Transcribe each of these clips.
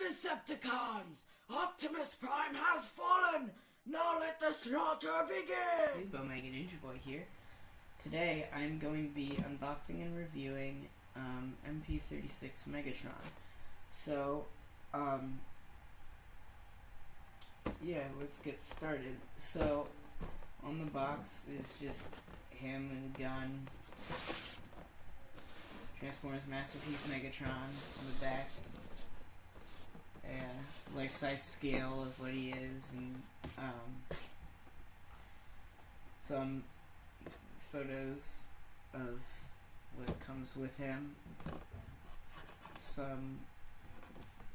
Decepticons! Optimus Prime has fallen! Now let the slaughter begin! Omeganinjaboy here. Today I'm going to be unboxing and reviewing MP-36 Megatron. So, yeah, let's get started. So, on the box is just him and a gun. Transformers Masterpiece Megatron on the back. Life-size scale of what he is, and some photos of what comes with him.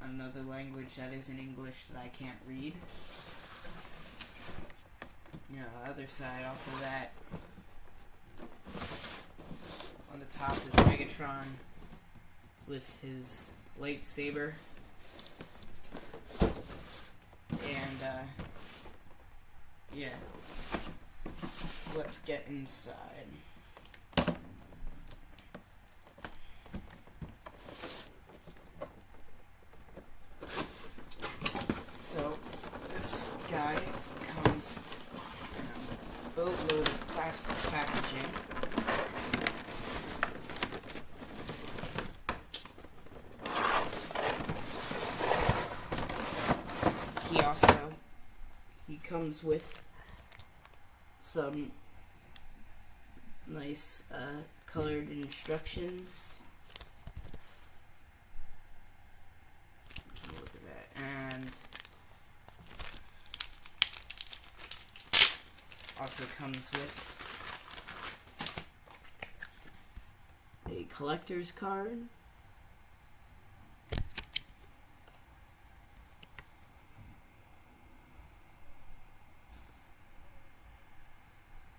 Another language that isn't English that I can't read. The other side, also that. On the top is Megatron with his lightsaber. And, yeah. Let's get inside. So, this guy comes in a boatload of plastic packaging. He comes with some nice colored instructions. Look at that. And also comes with a collector's card.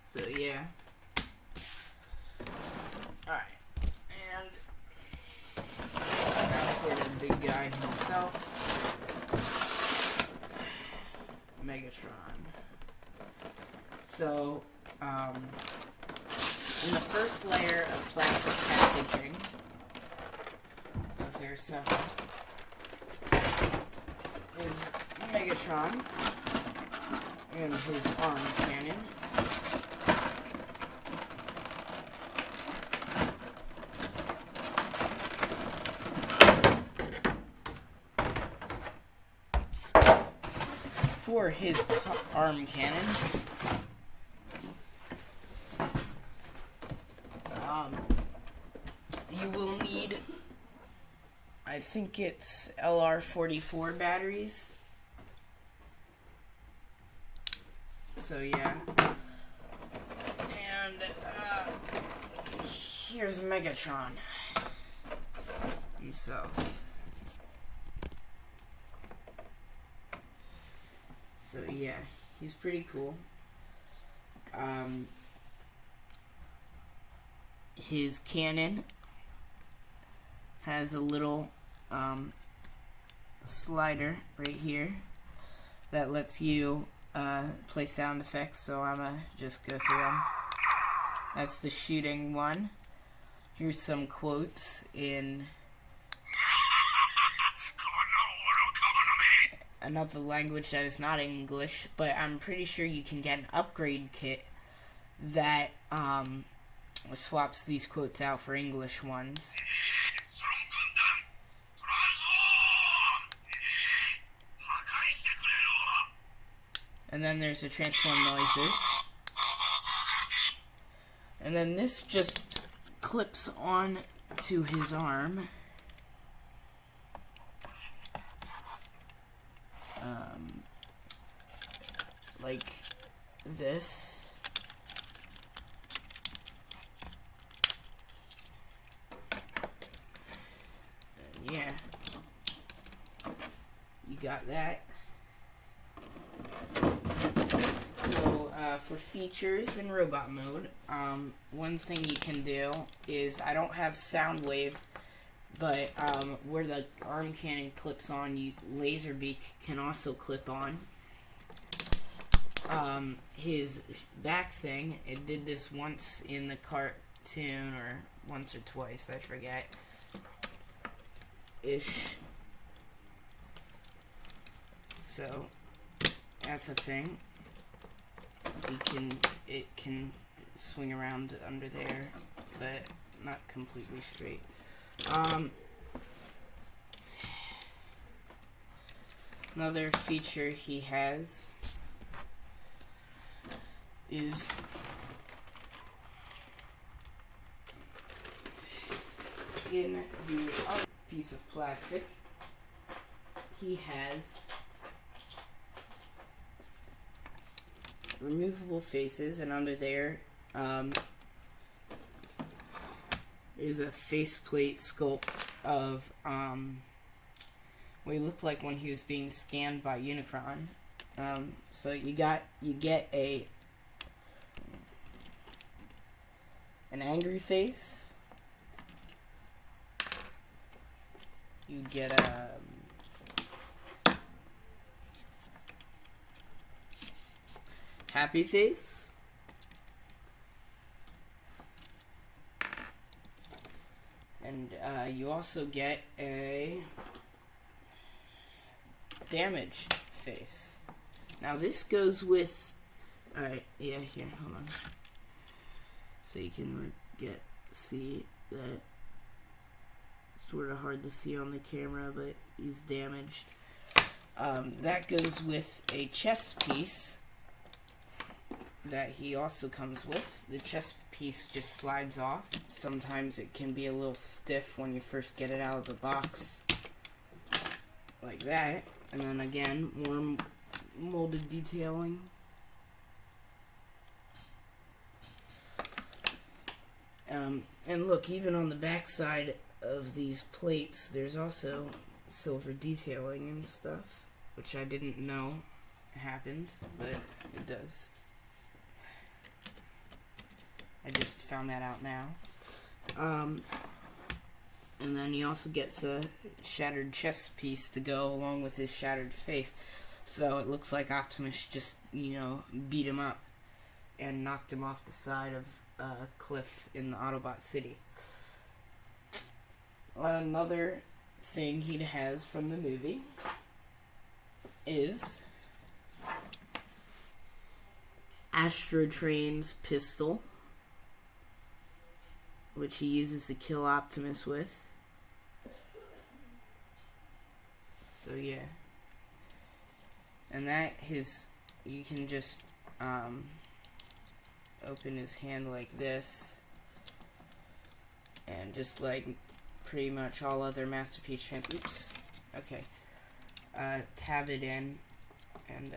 So yeah. Alright. And now for the big guy himself. Megatron. So, in the first layer of plastic packaging, because there's several, is Megatron and his arm cannon. For his arm cannon, you will need, I think it's LR44 batteries. So yeah, and here's Megatron himself. So yeah, he's pretty cool. His cannon has a little slider right here that lets you play sound effects, so I'm gonna just go through them. That's the shooting one. Here's some quotes in another language that is not English, but I'm pretty sure you can get an upgrade kit that swaps these quotes out for English ones. And then there's the transform noises. And then this just clips on to his arm. Like this. Yeah. You got that. So, for features in robot mode, one thing you can do is, I don't have sound wave, but where the arm cannon clips on, laser beak can also clip on. His back thing, it did this once in the cartoon, or once or twice, I forget. Ish. So that's a thing. It can swing around under there, but not completely straight. Another feature he has is in the other piece of plastic, he has removable faces, and under there is a faceplate sculpt of what he looked like when he was being scanned by Unicron. So you get an angry face. You get a happy face. And you also get a damaged face. Now this goes with... Alright, yeah, here, hold on. So you can see that. It's sort of hard to see on the camera, but he's damaged. That goes with a chest piece that he also comes with. The chest piece just slides off. Sometimes it can be a little stiff when you first get it out of the box, like that. And then again, more molded detailing. And look, even on the back side of these plates, there's also silver detailing and stuff, which I didn't know happened, but it does. I just found that out now. And then he also gets a shattered chest piece to go along with his shattered face. So it looks like Optimus just, beat him up and knocked him off the side of a cliff in the Autobot city. Another thing he has from the movie is Astrotrain's pistol, which he uses to kill Optimus with. So yeah. And that you can just open his hand like this, and just like pretty much all other Masterpiece tab it in, and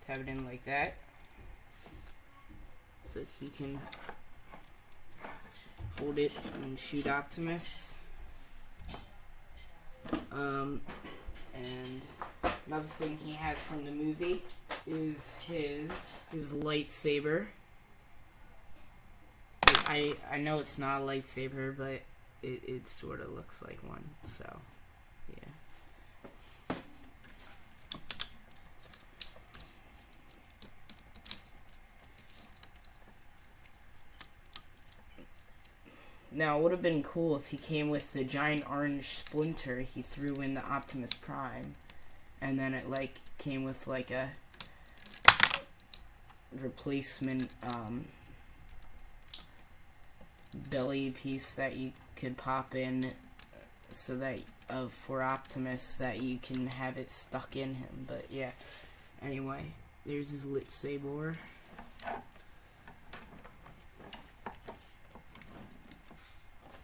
tab it in like that, so he can hold it and shoot Optimus. And another thing he has from the movie is his lightsaber. I know it's not a lightsaber, but it sort of looks like one, so yeah. Now, it would have been cool if he came with the giant orange splinter he threw in the Optimus Prime, and then it came with a replacement belly piece that you could pop in, so that for Optimus, that you can have it stuck in him. But yeah, anyway, there's his lightsaber.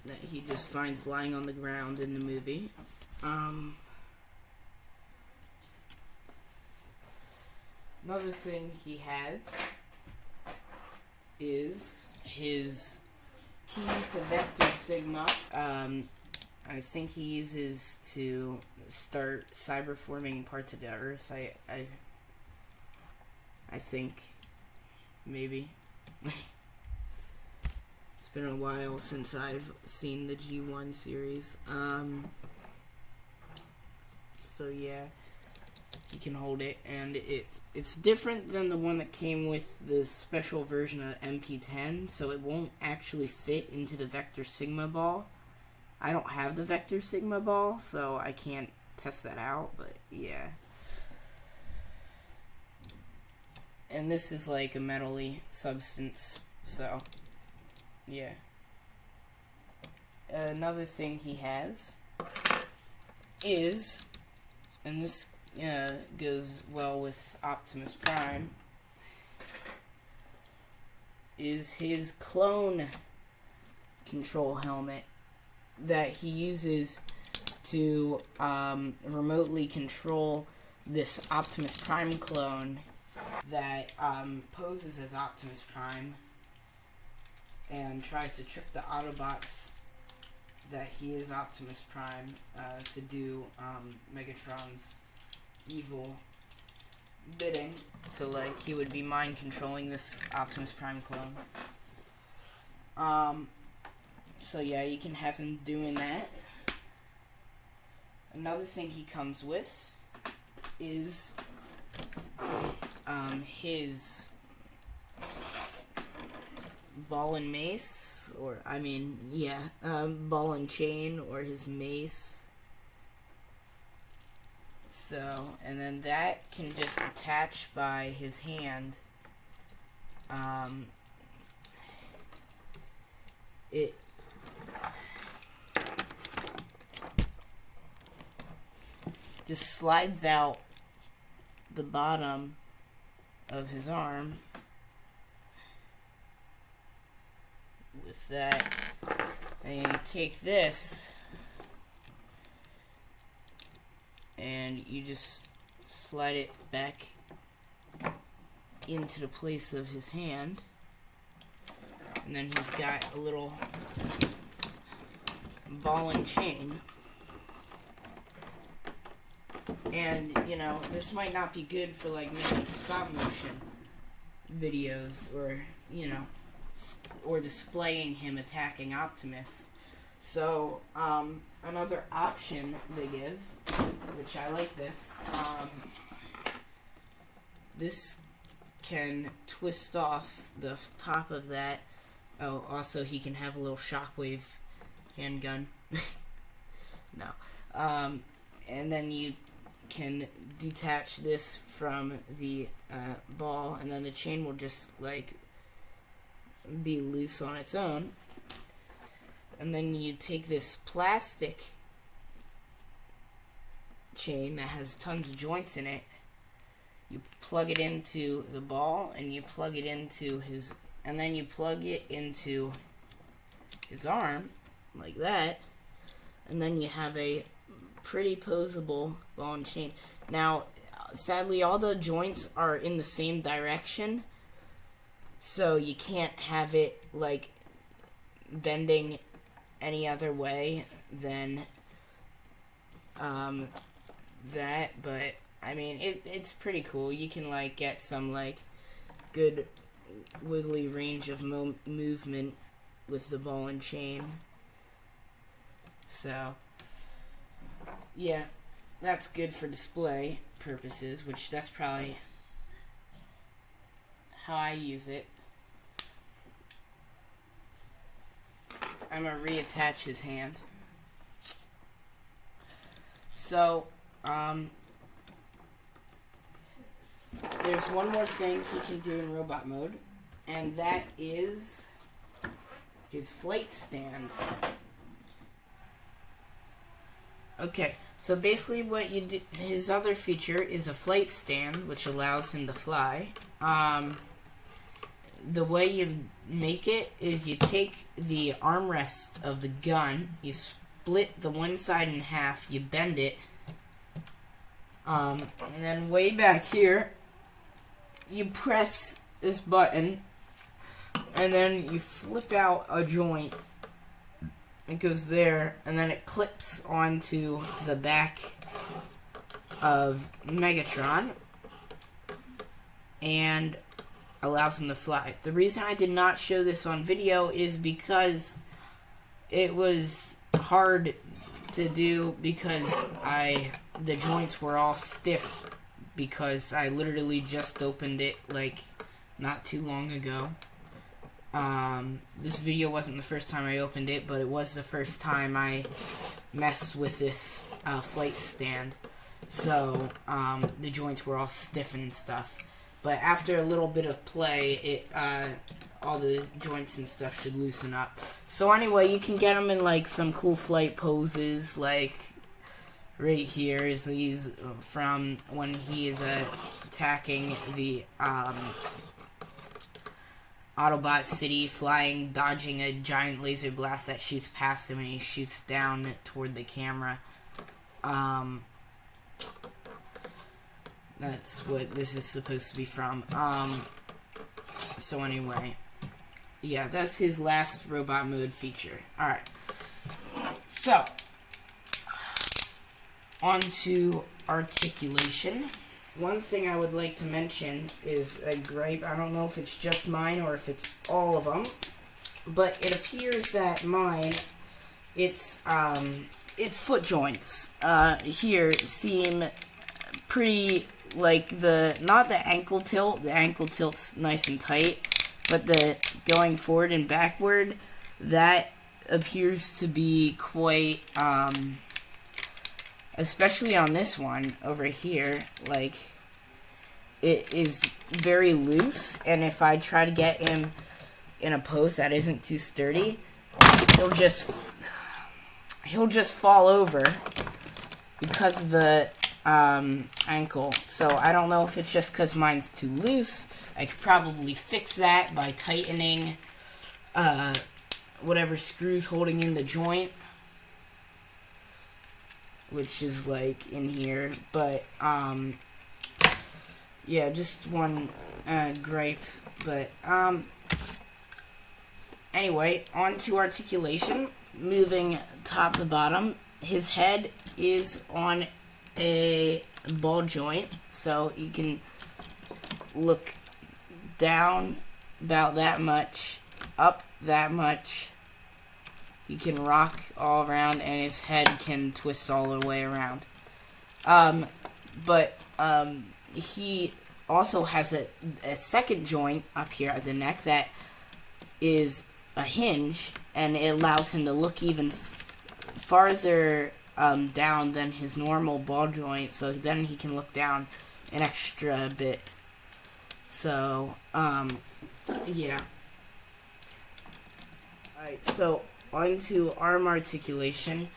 That he just finds lying on the ground in the movie. Another thing he has is his key to Vector Sigma. I think he uses to start cyberforming parts of the Earth. I think, maybe. It's been a while since I've seen the G1 series. So yeah. You can hold it, and it's different than the one that came with the special version of MP-10, so it won't actually fit into the Vector Sigma ball. I don't have the Vector Sigma ball, so I can't test that out, but yeah. And this is like a metally substance, so yeah. Another thing he has is, and this goes well with Optimus Prime, is his clone control helmet that he uses to remotely control this Optimus Prime clone that poses as Optimus Prime and tries to trick the Autobots that he is Optimus Prime to do Megatron's evil bidding. So like he would be mind controlling this Optimus Prime clone. So yeah, you can have him doing that. Another thing he comes with is his ball and mace, or I mean, yeah, ball and chain, or his mace. So, and then that can just attach by his hand. It just slides out the bottom of his arm with that, and you take this and you just slide it back into the place of his hand, and then he's got a little ball and chain. And, you know, this might not be good for, like, making stop motion videos or, you know, or displaying him attacking Optimus. So, another option they give, which I like this, this can twist off the top of that. Oh, also he can have a little shockwave handgun. No. And then you can detach this from the ball, and then the chain will just like be loose on its own. And then you take this plastic chain that has tons of joints in it, you plug it into the ball, and you plug it into his, and then you plug it into his arm like that, and then you have a pretty posable ball and chain. Now, sadly, all the joints are in the same direction, so you can't have it like bending any other way than that, but I mean it's pretty cool. You can like get some like good wiggly range of movement with the ball and chain. So yeah, that's good for display purposes, which that's probably how I use it. I'm gonna reattach his hand. So, there's one more thing he can do in robot mode, and that is his flight stand. Okay, so basically what you do, his other feature is a flight stand, which allows him to fly. The way you make it is you take the armrest of the gun, you split the one side in half, you bend it, and then way back here, you press this button, and then you flip out a joint. It goes there, and then it clips onto the back of Megatron, and allows him to fly. The reason I did not show this on video is because it was hard to do because the joints were all stiff because I literally just opened it like not too long ago. This video wasn't the first time I opened it, but it was the first time I messed with this flight stand. So the joints were all stiff and stuff. But after a little bit of play, all the joints and stuff should loosen up. So anyway, you can get them in like some cool flight poses, like right here is these from when he is attacking the Autobot city, flying, dodging a giant laser blast that shoots past him, and he shoots down toward the camera. That's what this is supposed to be from. So anyway, yeah, that's his last robot mode feature. Alright. So, on to articulation. One thing I would like to mention is a gripe. I don't know if it's just mine or if it's all of them, but it appears that mine, its foot joints here seem pretty like not the ankle tilt. The ankle tilt's nice and tight, but the going forward and backward, that appears to be quite especially on this one over here, like, it is very loose, and if I try to get him in a pose that isn't too sturdy, he'll just fall over because of the ankle. So I don't know if it's just because mine's too loose. I could probably fix that by tightening whatever screws holding in the joint, which is like in here, but yeah, just one gripe. But anyway, on to articulation. Moving top to bottom, his head is on a ball joint, so you can look down about that much, up that much. He can rock all around, and his head can twist all the way around. But he also has a second joint up here at the neck that is a hinge, and it allows him to look even farther down than his normal ball joint, so then he can look down an extra bit. So, yeah. Alright, so onto arm articulation.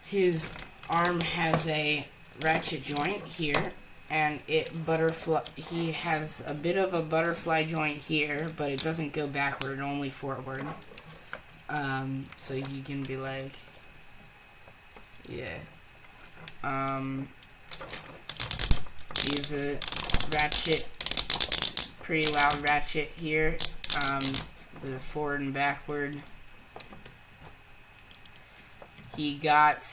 His arm has a ratchet joint here, and he has a bit of a butterfly joint here, but it doesn't go backward, only forward. So you can be like, yeah. He's a ratchet, pretty loud ratchet here. The forward and backward. He got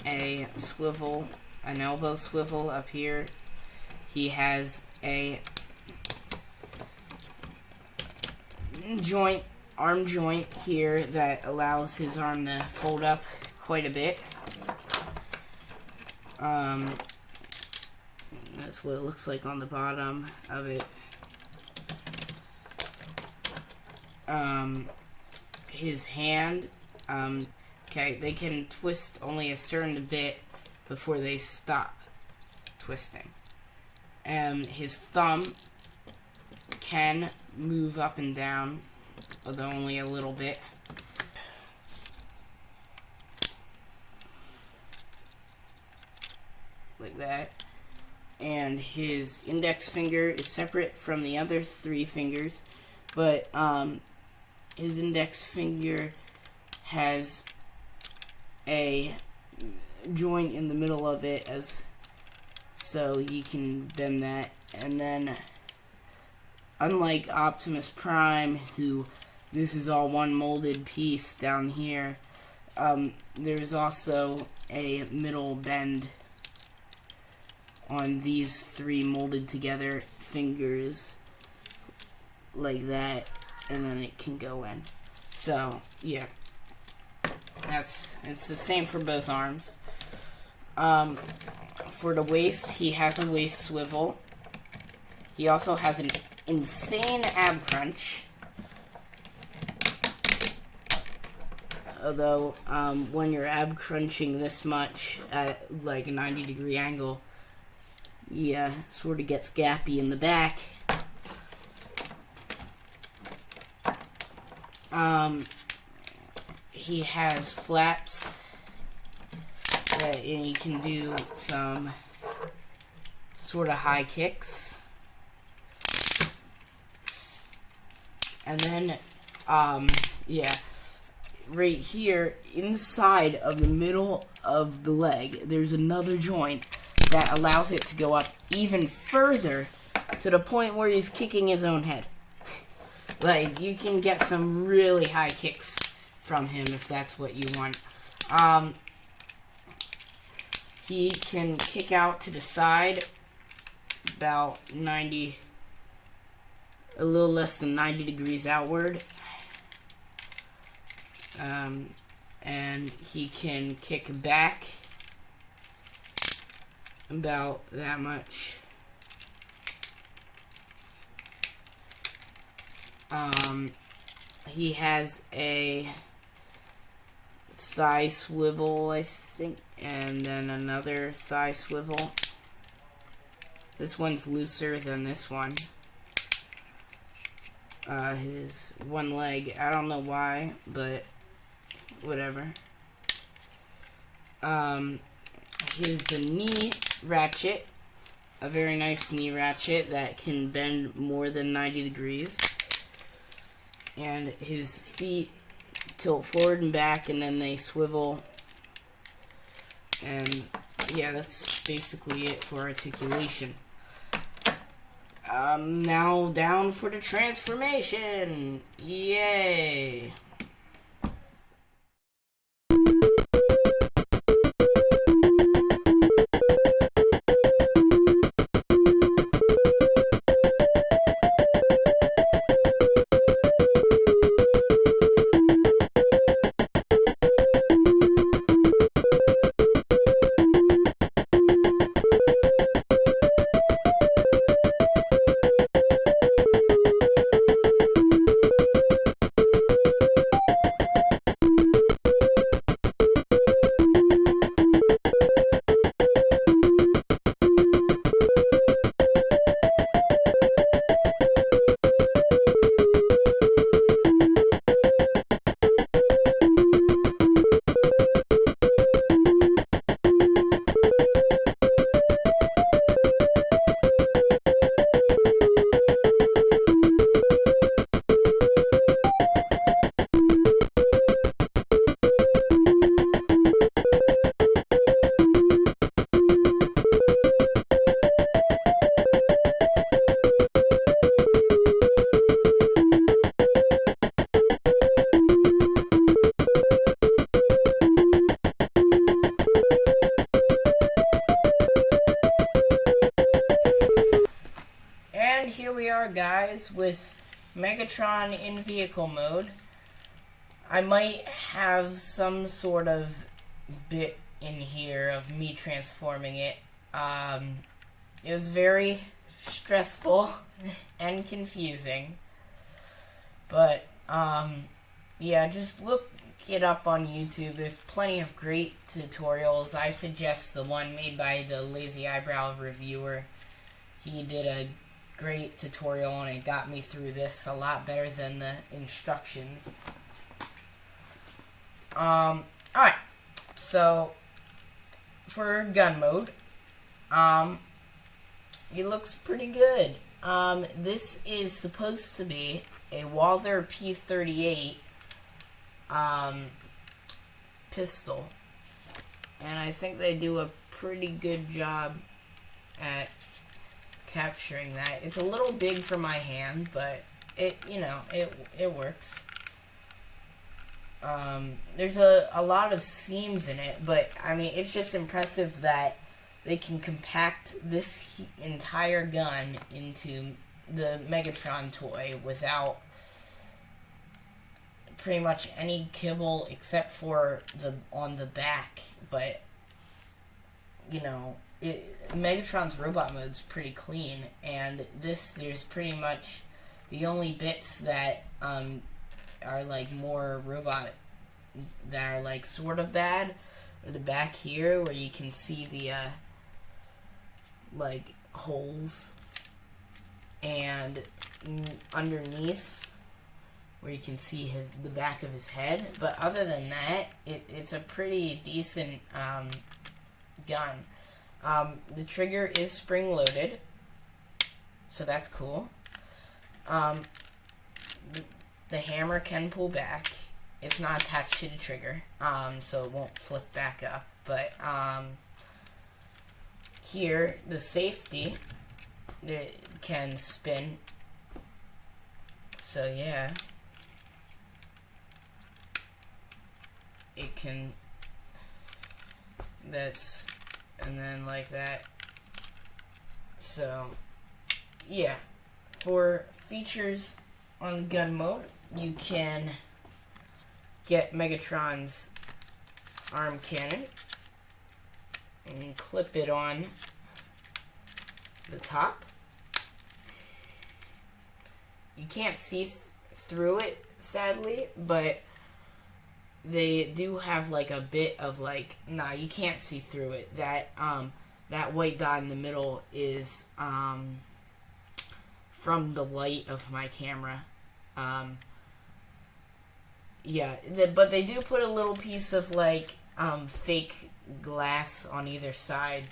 a swivel, an elbow swivel up here. He has a arm joint here that allows his arm to fold up quite a bit. That's what it looks like on the bottom of it. His hand, okay, they can twist only a certain bit before they stop twisting. His thumb can move up and down, although only a little bit. Like that. And his index finger is separate from the other three fingers, but his index finger has a joint in the middle of it, so he can bend that. And then, unlike Optimus Prime, who this is all one molded piece down here, there's also a middle bend on these three molded together fingers, like that, and then it can go in. So yeah, it's the same for both arms. For the waist, he has a waist swivel. He also has an insane ab crunch. Although, when you're ab crunching this much at like a 90-degree angle, yeah, sort of gets gappy in the back. He has flaps, and he can do some sort of high kicks. And then, yeah, right here, inside of the middle of the leg, there's another joint that allows it to go up even further to the point where he's kicking his own head. Like, you can get some really high kicks from him if that's what you want. He can kick out to the side about 90, a little less than 90 degrees outward. And he can kick back about that much. He has a thigh swivel, I think, and then another thigh swivel. This one's looser than this one. His one leg, I don't know why, but whatever. Here's a knee ratchet, a very nice knee ratchet that can bend more than 90 degrees. And his feet tilt forward and back, and then they swivel. And yeah, that's basically it for articulation. Now down for the transformation. Yay! Guys, with Megatron in vehicle mode. I might have some sort of bit in here of me transforming it. It was very stressful and confusing, but yeah, just look it up on YouTube. There's plenty of great tutorials. I suggest the one made by the Lazy Eyebrow Reviewer. He did a great tutorial and it got me through this a lot better than the instructions. Alright, so for gun mode, he looks pretty good. This is supposed to be a Walther P-38 pistol, and I think they do a pretty good job at capturing that. It's a little big for my hand, but it works. There's a lot of seams in it, but I mean, it's just impressive that they can compact this entire gun into the Megatron toy without pretty much any kibble except for on the back. But you know, Megatron's robot mode's pretty clean, and there's pretty much the only bits that are like more robot that are like sort of bad are the back here where you can see the like holes, and underneath where you can see the back of his head. But other than that, it's a pretty decent gun. The trigger is spring-loaded, so that's cool. The hammer can pull back. It's not attached to the trigger, so it won't flip back up. But here, the safety, it can spin. So yeah, it can. And then like that. So yeah, for features on gun mode, you can get Megatron's arm cannon and clip it on the top. You can't see through it, sadly, but they do have like a bit of like, nah, you can't see through it. That white dot in the middle is from the light of my camera. Yeah, but they do put a little piece of like fake glass on either side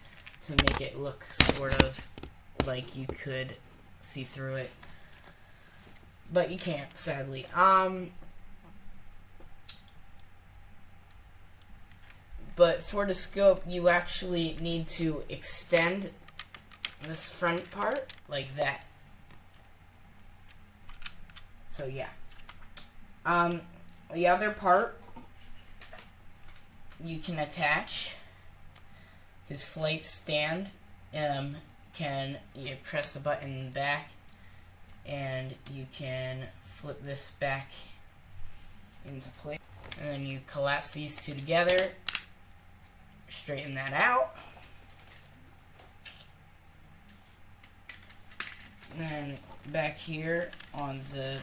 to make it look sort of like you could see through it, but you can't, sadly. But for the scope, you actually need to extend this front part like that. So yeah. The other part, you can attach his flight stand. You press the button in the back, and you can flip this back into place. And then you collapse these two together. Straighten that out. And then back here on the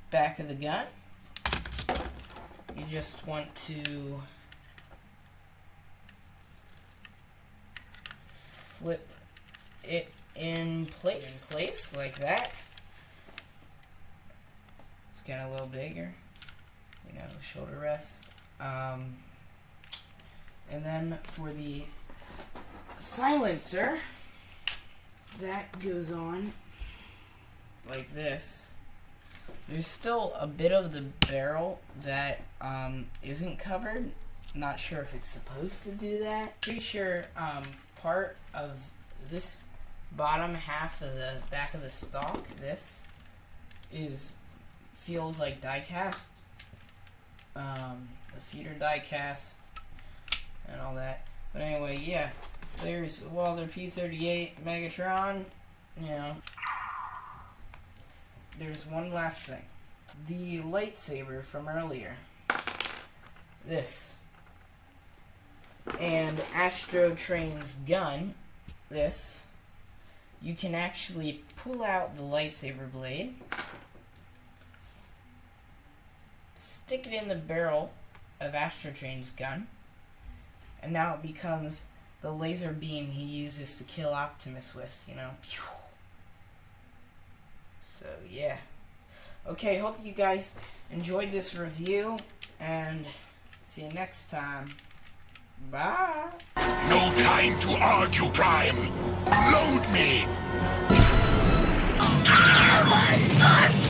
back of the gun, you just want to flip it in place like that. It's getting a little bigger, you know, shoulder rest. And then for the silencer, that goes on like this. There's still a bit of the barrel that isn't covered. Not sure if it's supposed to do that. Pretty sure part of this bottom half of the back of the stock, this feels like die cast. The feeder die cast and all that. But anyway, yeah, there's Walther P-38 Megatron. You know, there's one last thing. The lightsaber from earlier. This. And Astro Train's gun. This. You can actually pull out the lightsaber blade, stick it in the barrel of Astro Train's gun, and now it becomes the laser beam he uses to kill Optimus with, you know. So, yeah. Okay, hope you guys enjoyed this review, and see you next time. Bye! No time to argue, Prime! Load me! Oh my God!